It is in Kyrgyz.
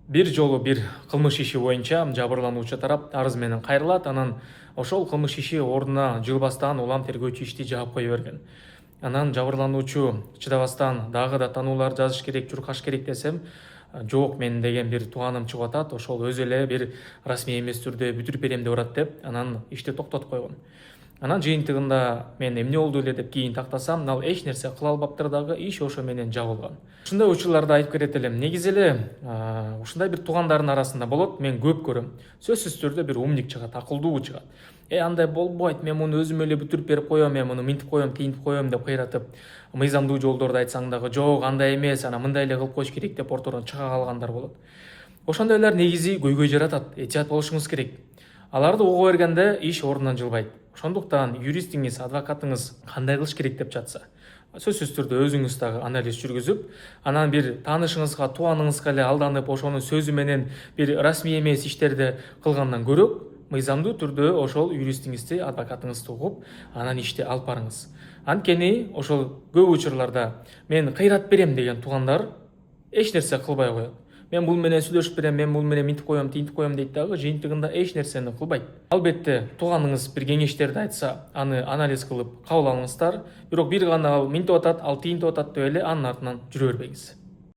Бир жолу бир кылмыш иши боюнча жабырлануучу тарап арыз менен кайрылат. Анан ошол кылмыш иши ордуна жылбастан улам тергөөчү ишти жаап кое берген. Анан жабырлануучу чыдабастан дагы да таанулар жазыш керек, журкаш керек десем, жок, мен деген бир тууганым чыгып атат, ошол өзү эле бир расмий эмес түрдө бүтүрүп берем деп атат деп, анан ишти токтотуп койгон. Анан жыйынтыгында мен эмне болду эле деп кийин тактасам, ал эч нерсе кыла албаптыр дагы, иш ошо менен жабылган. Ушундай учурларда айтып берет элем. Негизи эле ушундай бир туугандардын арасында болот, мен көп көрөм. Сөзсүз түрдө бир умник чыгат, акылдуу чыгат. Андай болбойт, мен муну өзүм эле бүтүрүп берип коем, мен муну минтип коем, тигинтип коем деп кыйратып, мыйзамдуу жолдорду айтсаң дагы жок, андай эмес, анан мындай эле кылып коюш керек деп ортордон чыга калгандар болот. Ошондойлор негизи көйгөй жаратат, этият болушуңуз керек. Аларды угуп бергенде иш ордунан жылбайт. Ошондуктан юристиңиз, адвокатыңыз кандай кылыш керек деп жатса, сөзсүз түрдө өзүңүз дагы анализ жүргүзүп, анан бир таанышыңызга, тууганыңызга эле алданып, ошонун сөзү менен бир расмий эмес иштерди кылгандан көрө, мыйзамдуу түрдө ошол юристиңизди, адвокатыңызды угуп, анан ишти алып барыңыз. Анткени ошол көп учурларда мен кыйрат берем деген туугандар эч нерсе кылбай коет. Мен бул менен сүйлөшүп берем, мен бул менен минтип коем, тигинтип коем дейт дагы, жыйынтыгында эч нерсени кылбайт. Албетте, тууганыңыз бир кеңештерди айтса, аны анализ кылып кабыл алыңыздар. Бирок бир гана ал минтип атат, ал тигинтип атат деп эле анын артынан жүрө бербеңиз.